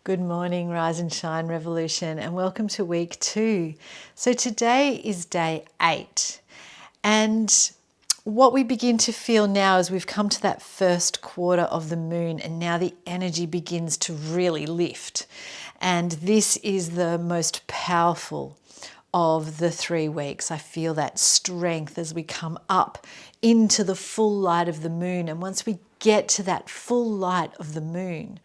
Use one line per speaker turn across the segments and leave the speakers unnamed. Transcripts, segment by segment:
Good morning, Rise and Shine Revolution, and welcome to week 2. So today is day 8, and what we begin to feel now is we've come to that first quarter of the moon, and now the energy begins to really lift. And this is the most powerful of the 3 weeks. I feel that strength as we come up into the full light of the moon. And once we get to that full light of the moon,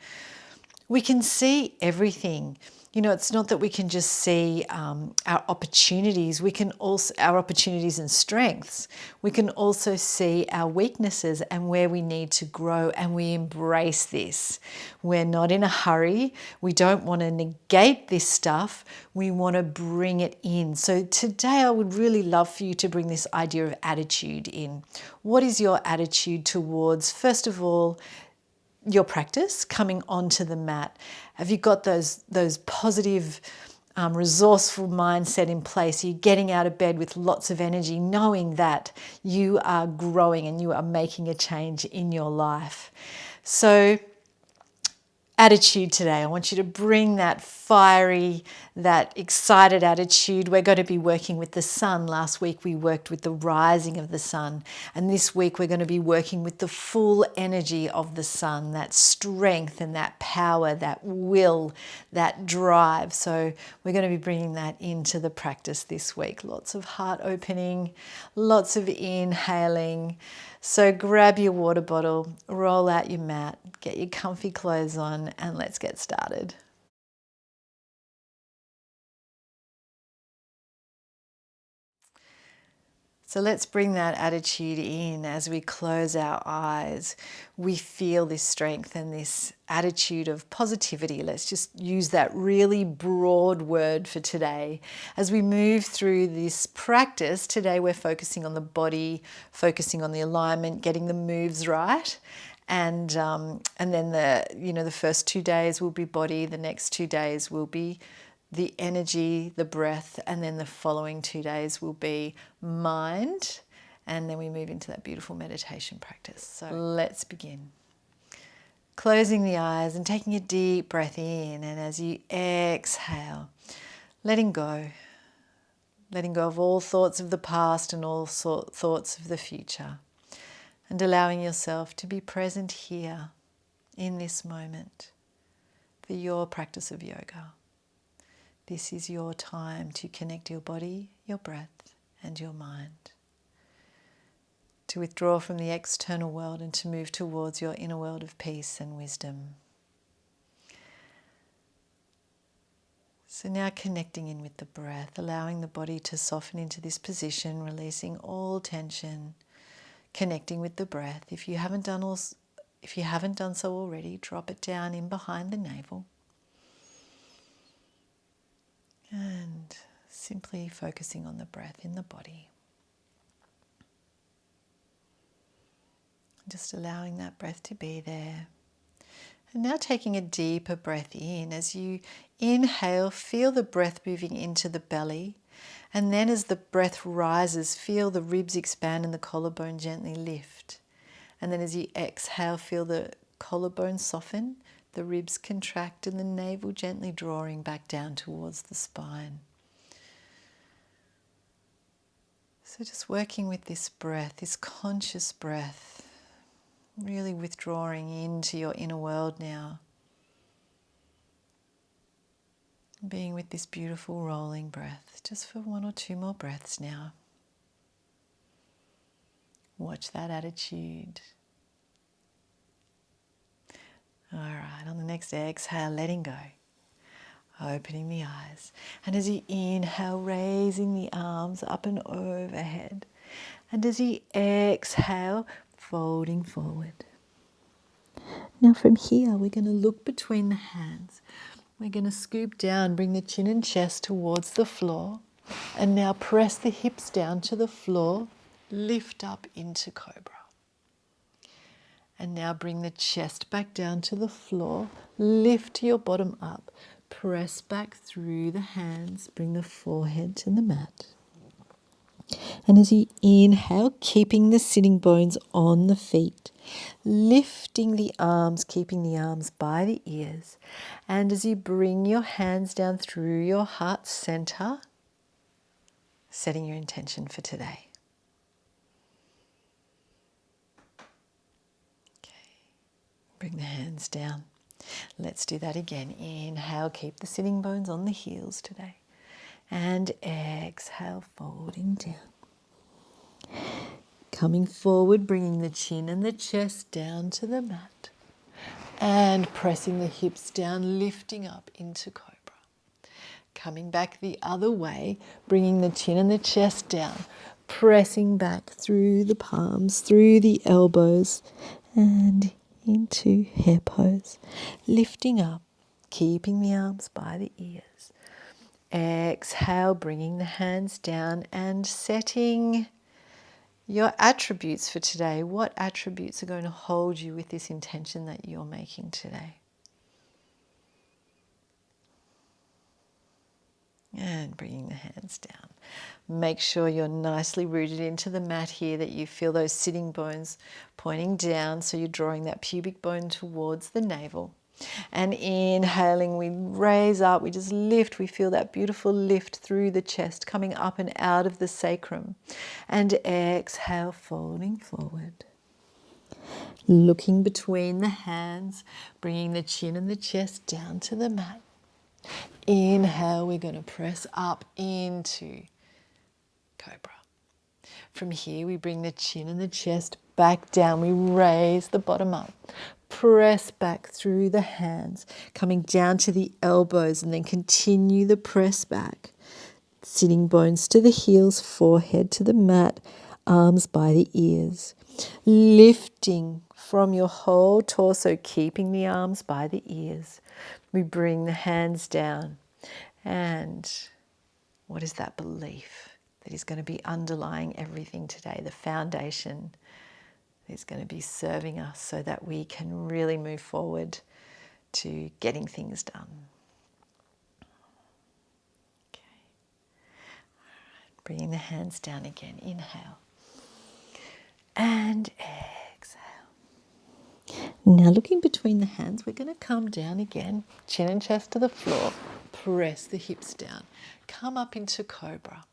we can see everything. You know, it's not that we can just see our opportunities. We can also, our opportunities and strengths. We can also see our weaknesses and where we need to grow, and we embrace this. We're not in a hurry. We don't want to negate this stuff. We want to bring it in. So today I would really love for you to bring this idea of attitude in. What is your attitude towards, first of all, your practice coming onto the mat? Have you got those positive, resourceful mindset in place? Are you getting out of bed with lots of energy, knowing that you are growing and you are making a change in your life? So attitude today, I want you to bring that fiery, that excited attitude. We're going to be working with the sun. Last week we worked with the rising of the sun, and this week we're going to be working with the full energy of the sun, that strength and that power, that will, that drive. So we're going to be bringing that into the practice this week. Lots of heart opening, lots of inhaling. So grab your water bottle, roll out your mat, get your comfy clothes on, and let's get started. So let's bring that attitude in as we close our eyes. We feel this strength and this attitude of positivity. Let's just use that really broad word for today. As we move through this practice, today we're focusing on the body, focusing on the alignment, getting the moves right. And then the first 2 days will be body, the next 2 days will be the energy, the breath, and then the following 2 days will be mind, and then we move into that beautiful meditation practice. So let's begin. Closing the eyes and taking a deep breath in, and as you exhale, letting go of all thoughts of the past and all thoughts of the future, and allowing yourself to be present here in this moment for your practice of yoga. This is your time to connect your body, your breath, and your mind. To withdraw from the external world and to move towards your inner world of peace and wisdom. So now connecting in with the breath, allowing the body to soften into this position, releasing all tension, connecting with the breath. If you haven't done so already, drop it down in behind the navel. And simply focusing on the breath in the body. Just allowing that breath to be there. And now taking a deeper breath in. As you inhale, feel the breath moving into the belly. And then as the breath rises, feel the ribs expand and the collarbone gently lift. And then as you exhale, feel the collarbone soften, the ribs contract, and the navel gently drawing back down towards the spine. So just working with this breath, this conscious breath, really withdrawing into your inner world now. Being with this beautiful rolling breath, just for 1 or 2 more breaths now. Watch that attitude. All right, on the next exhale, letting go. Opening the eyes. And as you inhale, raising the arms up and overhead. And as you exhale, folding forward. Now from here, we're going to look between the hands. We're going to scoop down, bring the chin and chest towards the floor. And now press the hips down to the floor. Lift up into cobra. And now bring the chest back down to the floor. Lift your bottom up. Press back through the hands. Bring the forehead to the mat. And as you inhale, keeping the sitting bones on the feet, lifting the arms, keeping the arms by the ears. And as you bring your hands down through your heart center, setting your intention for today. Okay. Bring the hands down. Let's do that again. Inhale, keep the sitting bones on the heels today. And exhale, folding down. Coming forward, bringing the chin and the chest down to the mat. And pressing the hips down, lifting up into cobra. Coming back the other way, bringing the chin and the chest down. Pressing back through the palms, through the elbows, and into hare pose. Lifting up, keeping the arms by the ears. Exhale, bringing the hands down and setting your attributes for today. What attributes are going to hold you with this intention that you're making today? And bringing the hands down. Make sure you're nicely rooted into the mat here, that you feel those sitting bones pointing down, so you're drawing that pubic bone towards the navel. And inhaling, we raise up, we just lift, we feel that beautiful lift through the chest, coming up and out of the sacrum. And exhale, folding forward. Looking between the hands, bringing the chin and the chest down to the mat. Inhale, we're going to press up into cobra. From here, we bring the chin and the chest back down. We raise the bottom up. Press back through the hands, coming down to the elbows, and then continue the press back. Sitting bones to the heels, forehead to the mat, arms by the ears. Lifting from your whole torso, keeping the arms by the ears. We bring the hands down. And what is that belief that is going to be underlying everything today? The foundation is going to be serving us so that we can really move forward to getting things done. Okay. All right. Bringing the hands down again. Inhale. And exhale. Now looking between the hands, we're going to come down again. Chin and chest to the floor. Press the hips down. Come up into cobra.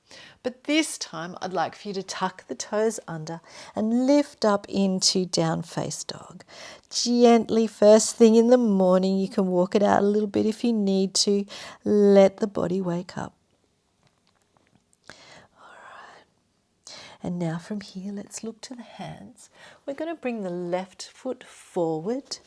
But this time I'd like for you to tuck the toes under and lift up into down face dog. Gently, first thing in the morning, you can walk it out a little bit if you need to. Let the body wake up. And now from here, let's look to the hands. We're going to bring the left foot forward,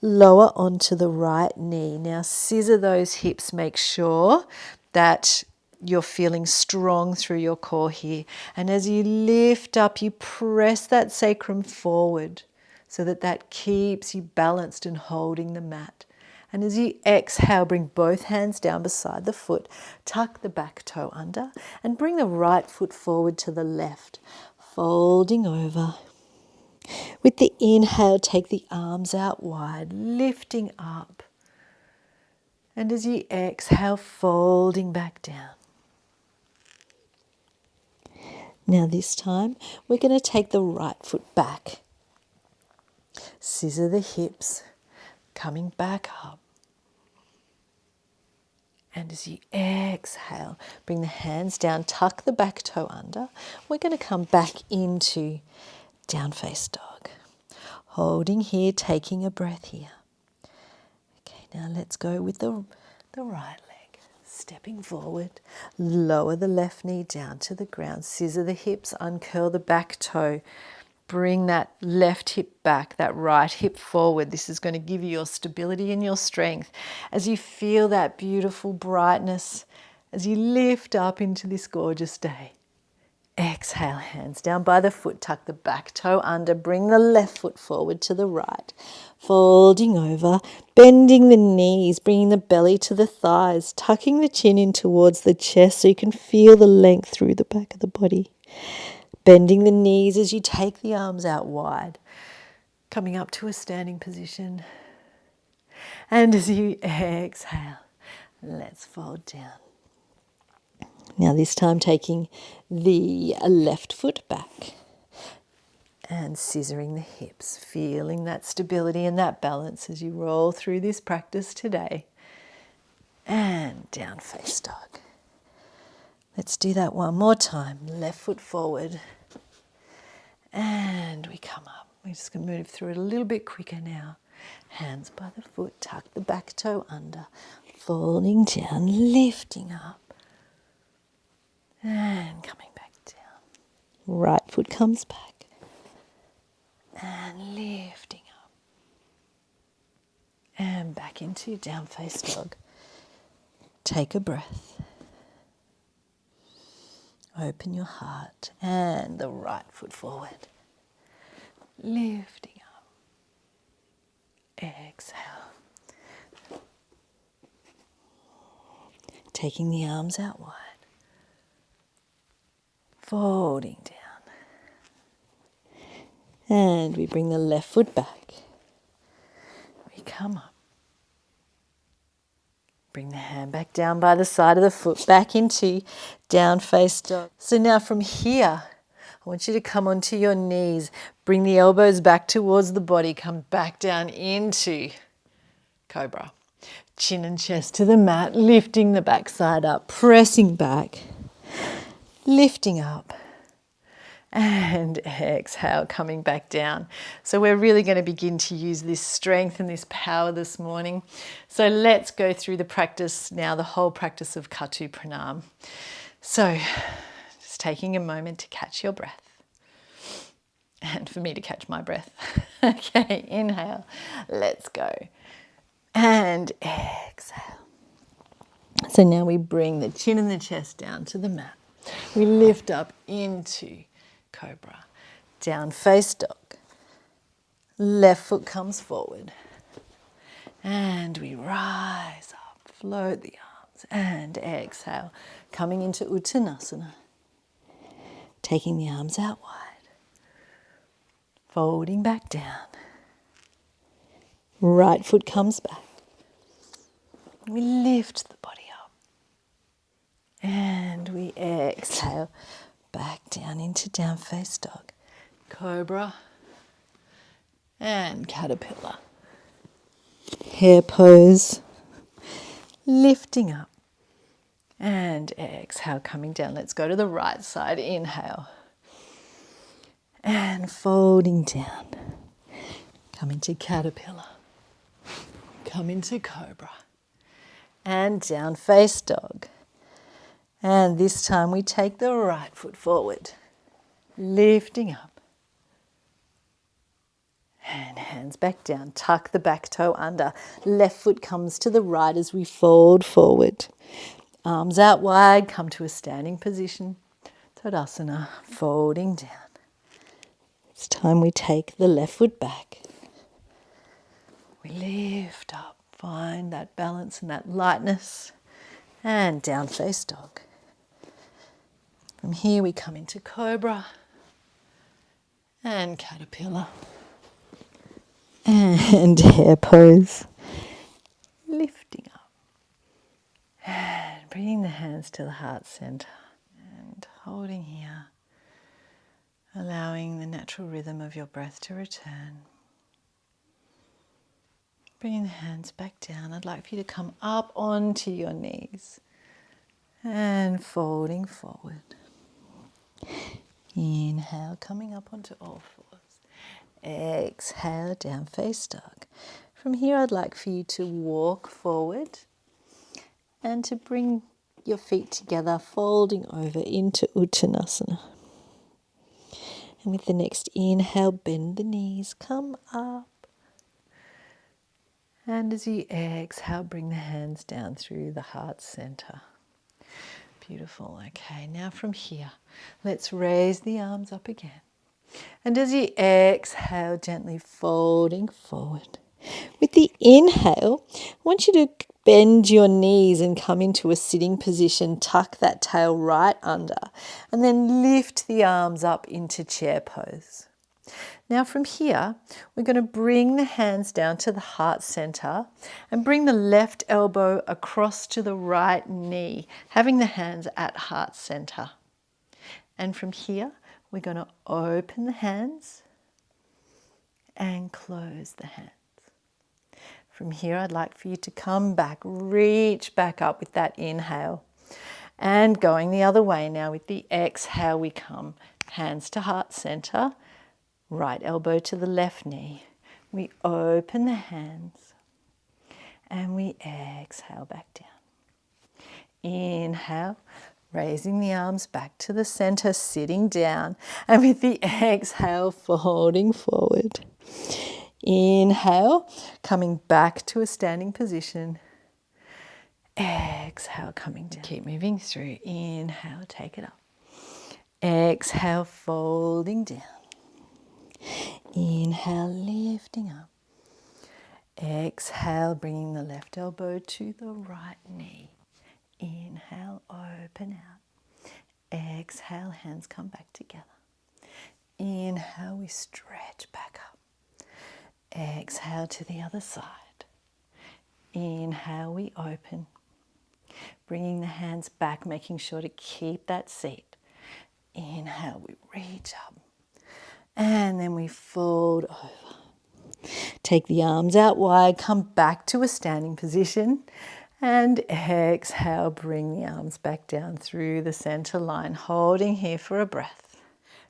lower onto the right knee. Now scissor those hips. Make sure that you're feeling strong through your core here. And as you lift up, you press that sacrum forward so that that keeps you balanced and holding the mat. And as you exhale, bring both hands down beside the foot, tuck the back toe under, and bring the right foot forward to the left, folding over. With the inhale, take the arms out wide, lifting up. And as you exhale, folding back down. Now this time, we're going to take the right foot back. Scissor the hips, coming back up. And as you exhale, bring the hands down, tuck the back toe under. We're going to come back into down face dog. Holding here, taking a breath here. Okay, now let's go with the right leg. Stepping forward, lower the left knee down to the ground. Scissor the hips, uncurl the back toe. Bring that left hip back, that right hip forward. This is going to give you your stability and your strength as you feel that beautiful brightness as you lift up into this gorgeous day. Exhale, hands down by the foot, tuck the back toe under, bring the left foot forward to the right, folding over, bending the knees, bringing the belly to the thighs, tucking the chin in towards the chest so you can feel the length through the back of the body. Bending the knees as you take the arms out wide, coming up to a standing position. And as you exhale, let's fold down. Now this time taking the left foot back and scissoring the hips, feeling that stability and that balance as you roll through this practice today. And down face dog. Let's do that one more time. Left foot forward. And we come up. We're just going to move through it a little bit quicker now. Hands by the foot, tuck the back toe under, folding down, lifting up, and coming back down. Right foot comes back, and lifting up, and back into down face dog. Take a breath. Open your heart, and the right foot forward, lifting up. Exhale. Taking the arms out wide. Folding down. And we bring the left foot back. We come up. Bring the hand back down by the side of the foot, back into down face dog. So now from here, I want you to come onto your knees. Bring the elbows back towards the body. Come back down into cobra. Chin and chest to the mat, lifting the backside up, pressing back, lifting up, and exhale, coming back down. So we're really going to begin to use this strength and this power this morning. So let's go through the practice now, the whole practice of Katu Pranam. So just taking a moment to catch your breath. And for me to catch my breath. Okay, inhale, let's go. And exhale. So now we bring the chin and the chest down to the mat. We lift up into cobra. Down face dog. Left foot comes forward. And we rise up, float the arms, and exhale. Coming into Uttanasana. Taking the arms out wide. Folding back down. Right foot comes back. We lift the body up. And we exhale back down into down face dog. Cobra and caterpillar. Hair pose. Lifting up. And exhale, coming down. Let's go to the right side. Inhale. And folding down. Come into caterpillar. Come into cobra. And down face dog. And this time we take the right foot forward. Lifting up. And hands back down. Tuck the back toe under. Left foot comes to the right as we fold forward. Arms out wide. Come to a standing position. Tadasana. Folding down. It's time we take the left foot back. We lift up. Find that balance and that lightness. And down face dog. From here we come into cobra. And caterpillar. And hair pose. Lifting up. And bringing the hands to the heart center. And holding here. Allowing the natural rhythm of your breath to return. Bringing the hands back down. I'd like for you to come up onto your knees. And folding forward. Inhale, coming up onto all fours. Exhale, down face dog. From here, I'd like for you to walk forward and to bring your feet together, folding over into Uttanasana. And with the next inhale, bend the knees, come up. And as you exhale, bring the hands down through the heart center. Beautiful. Okay, now from here, let's raise the arms up again. And as you exhale, gently folding forward. With the inhale, I want you to bend your knees and come into a sitting position. Tuck that tail right under. And then lift the arms up into chair pose. Now from here, we're going to bring the hands down to the heart center and bring the left elbow across to the right knee, having the hands at heart center. And from here, we're going to open the hands and close the hands. From here, I'd like for you to come back, reach back up with that inhale. And going the other way now with the exhale, we come hands to heart center, right elbow to the left knee. We open the hands and we exhale back down. Inhale, raising the arms back to the center, sitting down. And with the exhale, folding forward. Inhale, coming back to a standing position. Exhale, coming down. Keep moving through. Inhale, take it up. Exhale, folding down. Inhale, lifting up. Exhale, bringing the left elbow to the right knee. Inhale, open out. Exhale, hands come back together. Inhale, we stretch back up. Exhale to the other side. Inhale, we open. Bringing the hands back, making sure to keep that seat. Inhale, we reach up. And then we fold over. Take the arms out wide, come back to a standing position. And exhale, bring the arms back down through the center line, holding here for a breath.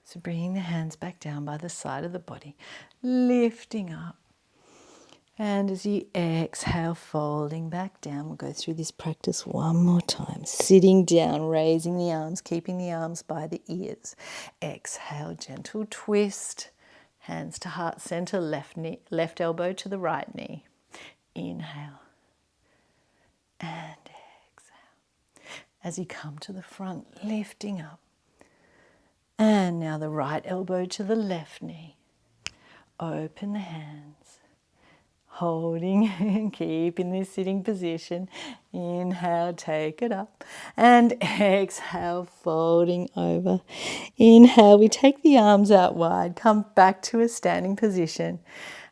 So bringing the hands back down by the side of the body, lifting up. And as you exhale, folding back down, we'll go through this practice one more time. Sitting down, raising the arms, keeping the arms by the ears. Exhale, gentle twist. Hands to heart center, left elbow to the right knee. Inhale. And exhale. As you come to the front, lifting up. And now the right elbow to the left knee. Open the hands. Holding and keeping this sitting position. Inhale, take it up. And exhale, folding over. Inhale, we take the arms out wide. Come back to a standing position.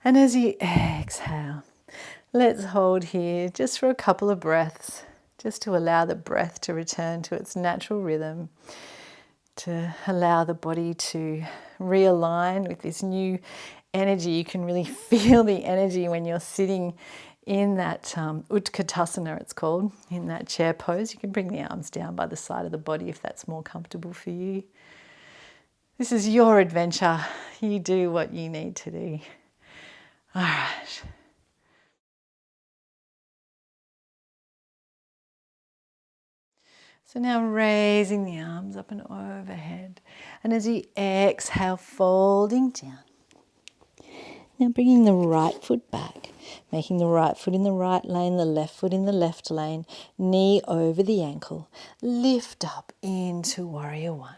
And as you exhale, let's hold here just for a couple of breaths. Just to allow the breath to return to its natural rhythm. To allow the body to realign with this new energy. You can really feel the energy when you're sitting in that Utkatasana, it's called, in that chair pose. You can bring the arms down by the side of the body if that's more comfortable for you. This is your adventure. You do what you need to do. All right. So now raising the arms up and overhead. And as you exhale, folding down. Now bringing the right foot back, making the right foot in the right lane, the left foot in the left lane, knee over the ankle. Lift up into Warrior One.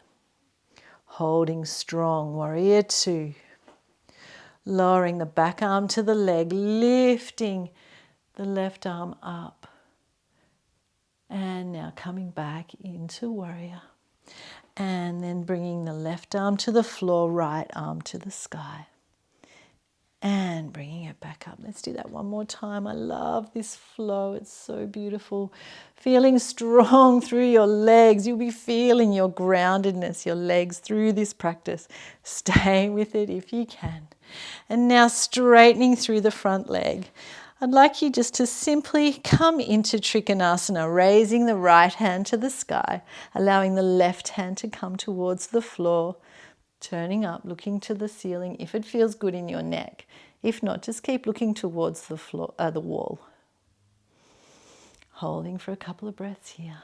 Holding strong, Warrior Two. Lowering the back arm to the leg, lifting the left arm up. And now coming back into Warrior. And then bringing the left arm to the floor, right arm to the sky. And bringing it back up. Let's do that one more time. I love this flow. It's so beautiful. Feeling strong through your legs. You'll be feeling your groundedness, your legs through this practice. Stay with it if you can. And now straightening through the front leg. I'd like you just to simply come into Trikonasana, raising the right hand to the sky, allowing the left hand to come towards the floor. Turning up, looking to the ceiling if it feels good in your neck. If not, just keep looking towards the floor, the wall. Holding for a couple of breaths here.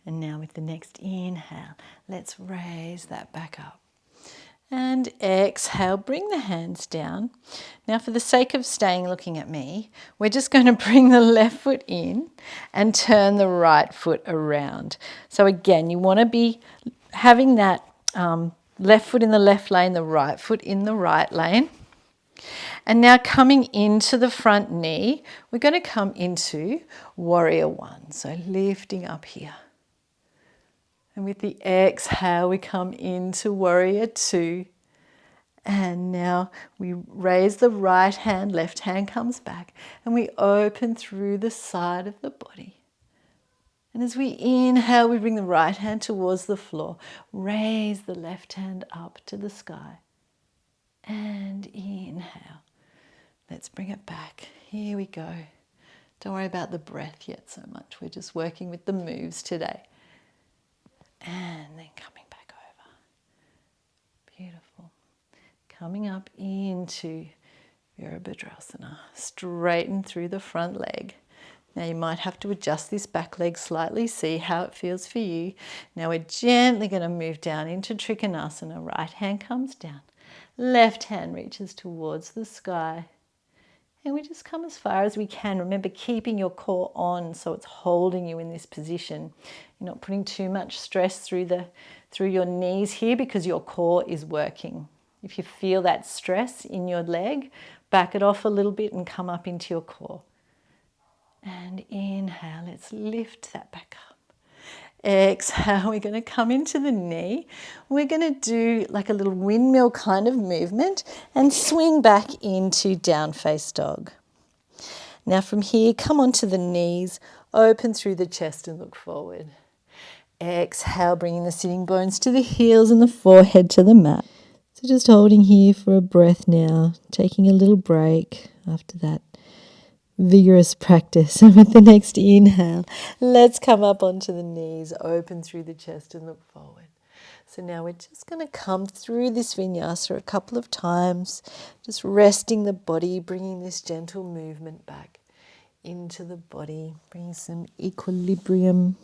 And now with the next inhale, let's raise that back up. And exhale, bring the hands down. Now for the sake of staying looking at me, we're just going to bring the left foot in and turn the right foot around. So again, you want to be having that left foot in the left lane, the right foot in the right lane. And now coming into the front knee, we're going to come into Warrior One. So lifting up here. And with the exhale, we come into warrior two. And now we raise the right hand, left hand comes back, and we open through the side of the body. And as we inhale, we bring the right hand towards the floor. Raise the left hand up to the sky. And inhale. Let's bring it back. Here we go. Don't worry about the breath yet so much. We're just working with the moves today. And then coming back over. Beautiful. Coming up into Virabhadrasana. Straighten through the front leg. Now you might have to adjust this back leg slightly, see how it feels for you. Now we're gently going to move down into Trikonasana. Right hand comes down. Left hand reaches towards the sky. And we just come as far as we can. Remember, keeping your core on so it's holding you in this position. You're not putting too much stress through your knees here because your core is working. If you feel that stress in your leg, back it off a little bit and come up into your core. And inhale, let's lift that back up. Exhale, we're going to come into the knee. We're going to do like a little windmill kind of movement and swing back into down face dog. Now from here, come onto the knees, open through the chest and look forward. Exhale, bringing the sitting bones to the heels and the forehead to the mat. So just holding here for a breath now, taking a little break after that vigorous practice. And with the next inhale, let's come up onto the knees, open through the chest and look forward. So now we're just going to come through this vinyasa a couple of times, just resting the body, bringing this gentle movement back into the body, bringing some equilibrium.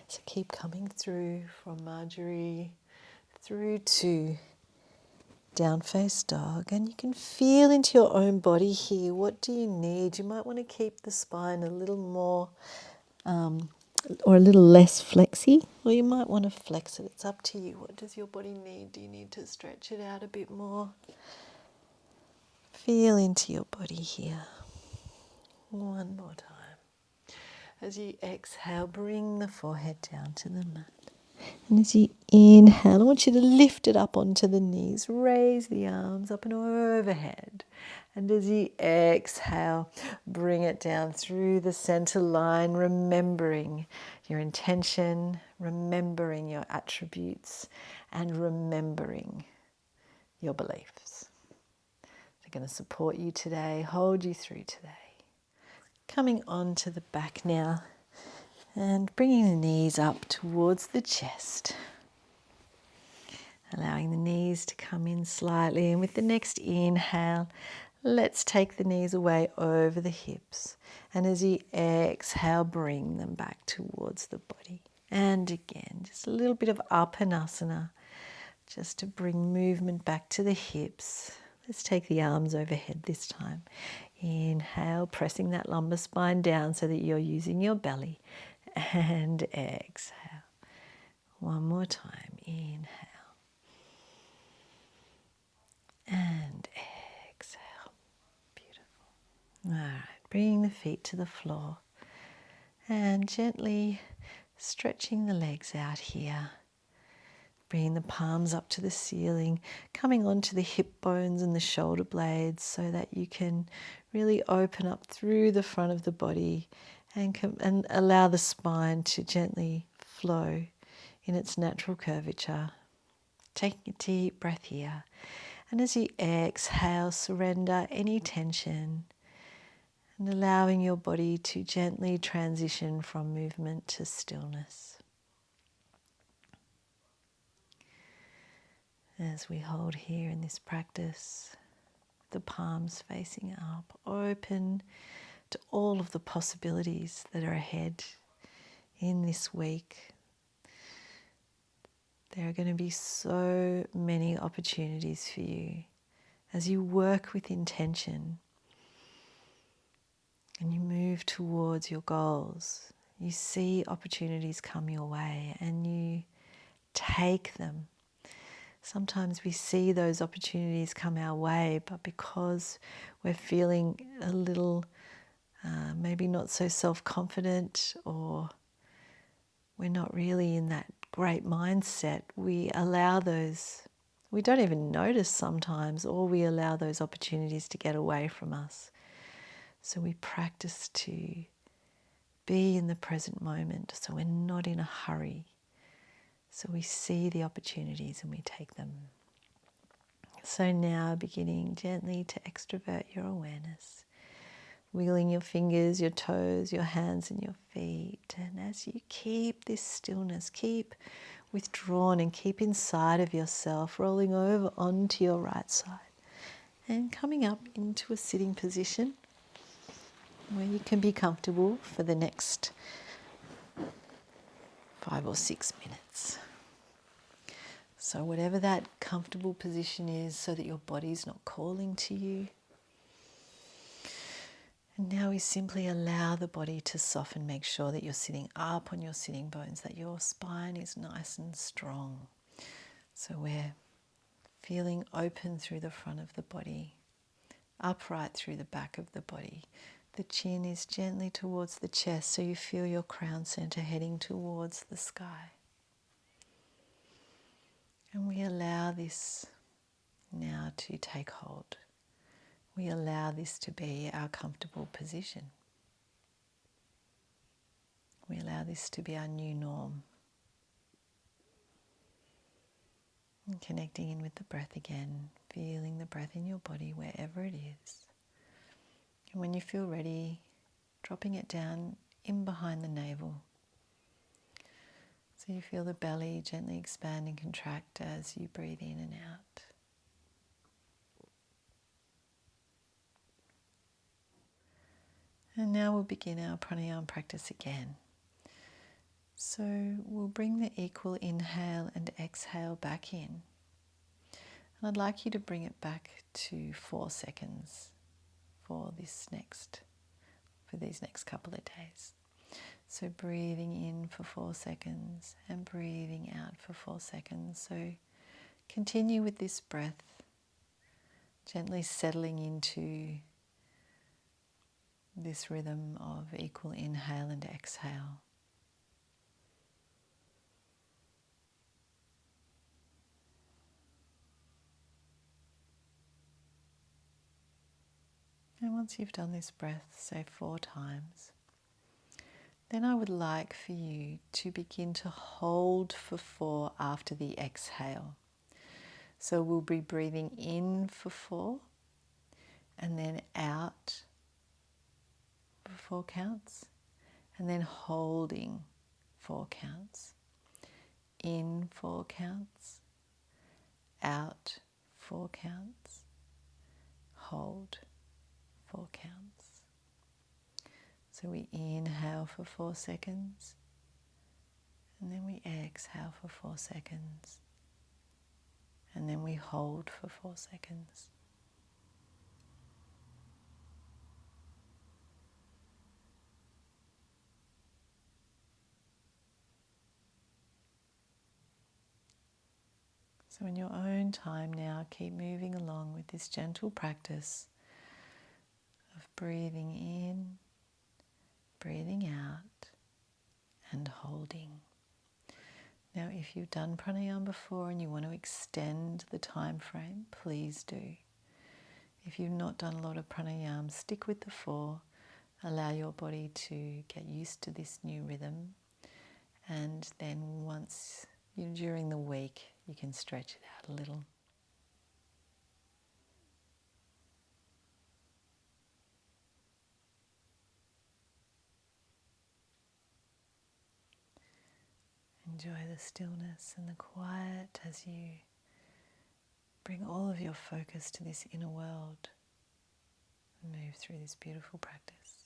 So keep coming through from Marjorie through to down face dog, and you can feel into your own body here. What do you need? You might want to keep the spine a little more or a little less flexy, or you might want to flex it. It's up to you. What does your body need? Do you need to stretch it out a bit more? Feel into your body here. One more time. As you exhale, bring the forehead down to the mat. And as you inhale, I want you to lift it up onto the knees. Raise the arms up and overhead. And as you exhale, bring it down through the center line, remembering your intention, remembering your attributes, and remembering your beliefs. They're going to support you today, hold you through today. Coming on to the back now. And bringing the knees up towards the chest. Allowing the knees to come in slightly. And with the next inhale, let's take the knees away over the hips. And as you exhale, bring them back towards the body. And again, just a little bit of Apanasana, just to bring movement back to the hips. Let's take the arms overhead this time. Inhale, pressing that lumbar spine down so that you're using your belly. And exhale. One more time. Inhale. And exhale. Beautiful. All right. Bring the feet to the floor. And gently stretching the legs out here. Bringing the palms up to the ceiling. Coming onto the hip bones and the shoulder blades so that you can really open up through the front of the body. And allow the spine to gently flow in its natural curvature. Taking a deep breath here. And as you exhale, surrender any tension and allowing your body to gently transition from movement to stillness. As we hold here in this practice, the palms facing up, open to all of the possibilities that are ahead in this week. There are going to be so many opportunities for you as you work with intention and you move towards your goals. You see opportunities come your way and you take them. Sometimes we see those opportunities come our way, but because we're feeling a little maybe not so self-confident or we're not really in that great mindset, we allow those, we don't even notice sometimes, or we allow those opportunities to get away from us. So we practice to be in the present moment, so we're not in a hurry. So we see the opportunities and we take them. So now beginning gently to extrovert your awareness, wiggling your fingers, your toes, your hands and your feet. And as you keep this stillness, keep withdrawn and keep inside of yourself, rolling over onto your right side and coming up into a sitting position where you can be comfortable for the next 5 or 6 minutes. So whatever that comfortable position is, so that your body's not calling to you. And now we simply allow the body to soften. Make sure that you're sitting up on your sitting bones, that your spine is nice and strong. So we're feeling open through the front of the body, upright through the back of the body. The chin is gently towards the chest, so you feel your crown center heading towards the sky. And we allow this now to take hold. We allow this to be our comfortable position. We allow this to be our new norm. And connecting in with the breath again, feeling the breath in your body wherever it is. And when you feel ready, dropping it down in behind the navel. So you feel the belly gently expand and contract as you breathe in and out. And now we'll begin our pranayama practice again. So we'll bring the equal inhale and exhale back in. And I'd like you to bring it back to 4 seconds for these next couple of days. So breathing in for 4 seconds and breathing out for 4 seconds. So continue with this breath, gently settling into this rhythm of equal inhale and exhale. And once you've done this breath, say 4 times, then I would like for you to begin to hold for 4 after the exhale. So we'll be breathing in for 4 and then out for 4 counts, and then holding 4 counts. In 4 counts, out 4 counts, hold 4 counts. So we inhale for 4 seconds, and then we exhale for 4 seconds, and then we hold for 4 seconds. So in your own time now, keep moving along with this gentle practice of breathing in, breathing out, and holding. Now, if you've done pranayama before and you want to extend the time frame, please do. If you've not done a lot of pranayama, stick with the 4. Allow your body to get used to this new rhythm. And then during the week, you can stretch it out a little. Enjoy the stillness and the quiet as you bring all of your focus to this inner world and move through this beautiful practice.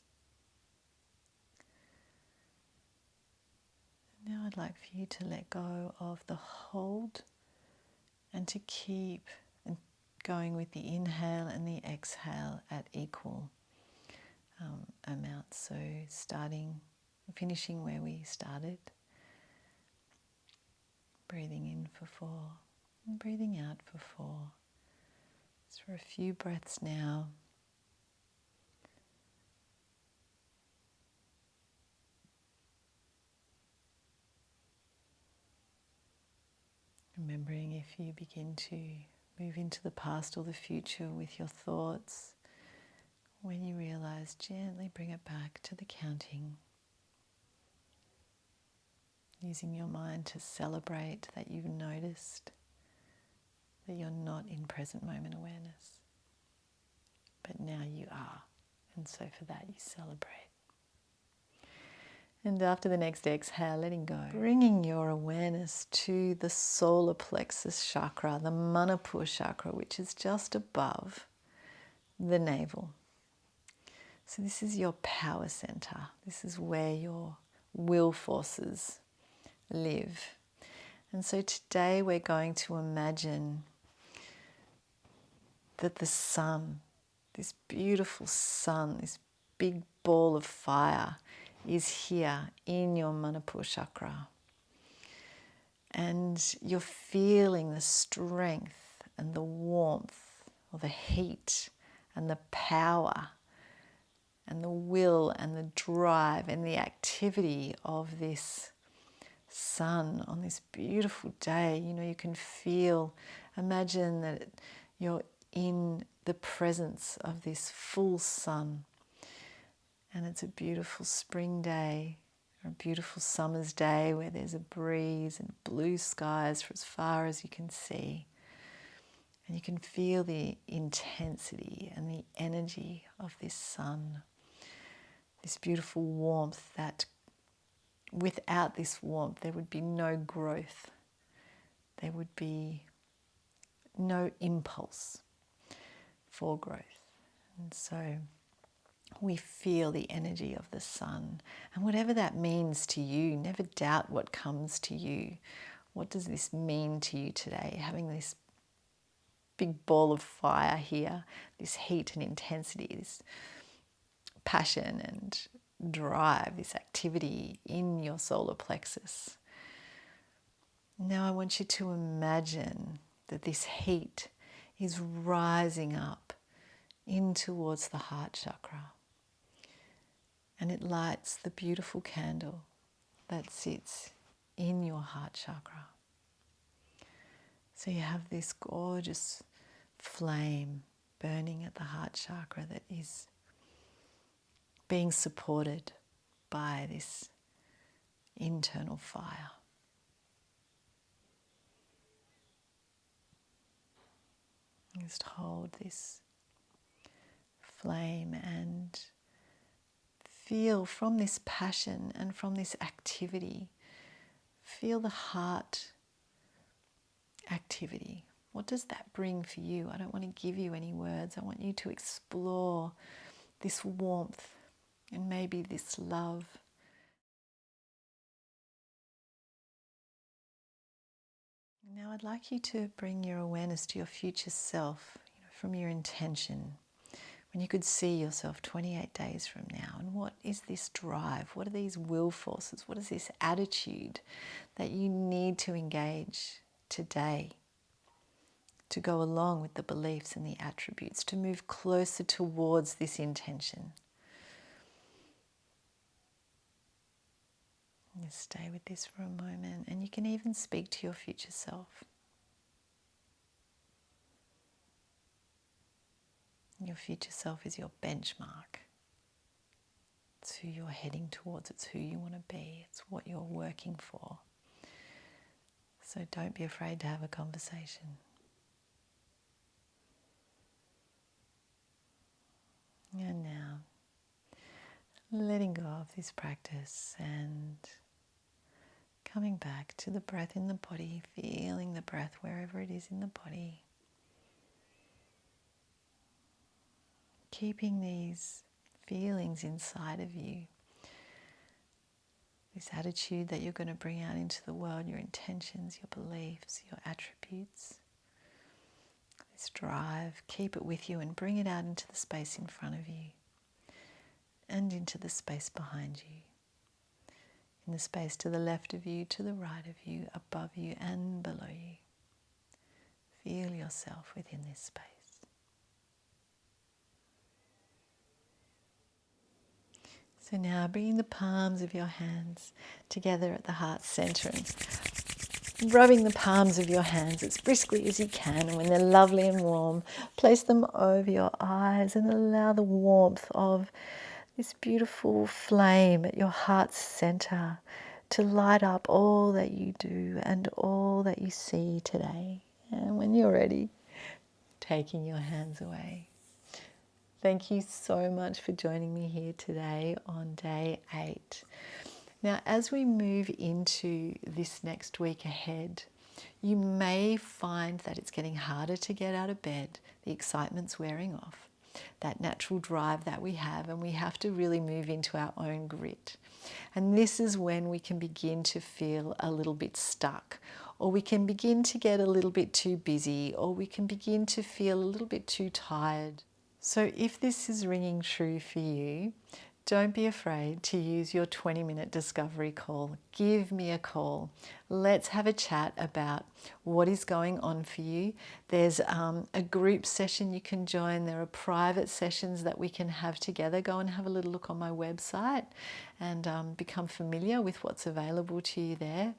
Now I'd like for you to let go of the hold and to keep going with the inhale and the exhale at equal amounts. So finishing where we started. Breathing in for 4 and breathing out for 4. Just for a few breaths now. Remembering if you begin to move into the past or the future with your thoughts, when you realize, gently bring it back to the counting, using your mind to celebrate that you've noticed that you're not in present moment awareness, but now you are, and so for that you celebrate. And after the next exhale, letting go, bringing your awareness to the solar plexus chakra, the Manipur chakra, which is just above the navel. So this is your power center. This is where your will forces live. And so today we're going to imagine that the sun, this beautiful sun, this big ball of fire, is here in your Manipur chakra. And you're feeling the strength and the warmth, or the heat and the power and the will and the drive and the activity of this sun on this beautiful day. You know, you can feel, imagine that you're in the presence of this full sun, and it's a beautiful spring day or a beautiful summer's day where there's a breeze and blue skies for as far as you can see, and you can feel the intensity and the energy of this sun, this beautiful warmth that without this warmth there would be no growth, there would be no impulse for growth. And so we feel the energy of the sun, and whatever that means to you, never doubt what comes to you. What does this mean to you today? Having this big ball of fire here, this heat and intensity, this passion and drive, this activity in your solar plexus. Now I want you to imagine that this heat is rising up in towards the heart chakra, and it lights the beautiful candle that sits in your heart chakra. So you have this gorgeous flame burning at the heart chakra that is being supported by this internal fire. Just hold this flame and feel from this passion and from this activity, feel the heart activity. What does that bring for you? I don't want to give you any words. I want you to explore this warmth and maybe this love. Now I'd like you to bring your awareness to your future self, from your intention, when you could see yourself 28 days from now. And what is this drive? What are these will forces? What is this attitude that you need to engage today to go along with the beliefs and the attributes, to move closer towards this intention? Just stay with this for a moment, and you can even speak to your future self. Your future self is your benchmark. It's who you're heading towards. It's who you want to be. It's what you're working for. So don't be afraid to have a conversation. And now, letting go of this practice and coming back to the breath in the body, feeling the breath wherever it is in the body. Keeping these feelings inside of you, this attitude that you're going to bring out into the world, your intentions, your beliefs, your attributes, this drive, keep it with you and bring it out into the space in front of you and into the space behind you, in the space to the left of you, to the right of you, above you and below you. Feel yourself within this space. So now bringing the palms of your hands together at the heart center and rubbing the palms of your hands as briskly as you can. And when they're lovely and warm, place them over your eyes and allow the warmth of this beautiful flame at your heart's center to light up all that you do and all that you see today. And when you're ready, taking your hands away. Thank you so much for joining me here today on day 8. Now, as we move into this next week ahead, you may find that it's getting harder to get out of bed. The excitement's wearing off, that natural drive that we have, and we have to really move into our own grit. And this is when we can begin to feel a little bit stuck, or we can begin to get a little bit too busy, or we can begin to feel a little bit too tired. So if this is ringing true for you, don't be afraid to use your 20-minute discovery call. Give me a call. Let's have a chat about what is going on for you. There's a group session you can join. There are private sessions that we can have together. Go and have a little look on my website and become familiar with what's available to you there.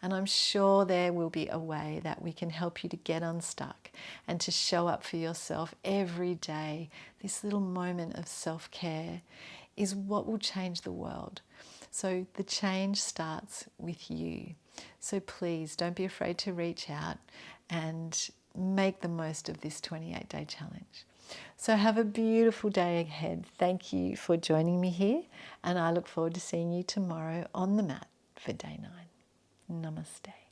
And I'm sure there will be a way that we can help you to get unstuck and to show up for yourself every day. This little moment of self-care is what will change the world. So the change starts with you. So please don't be afraid to reach out and make the most of this 28-day challenge. So have a beautiful day ahead. Thank you for joining me here, and I look forward to seeing you tomorrow on the mat for day 9. Namaste.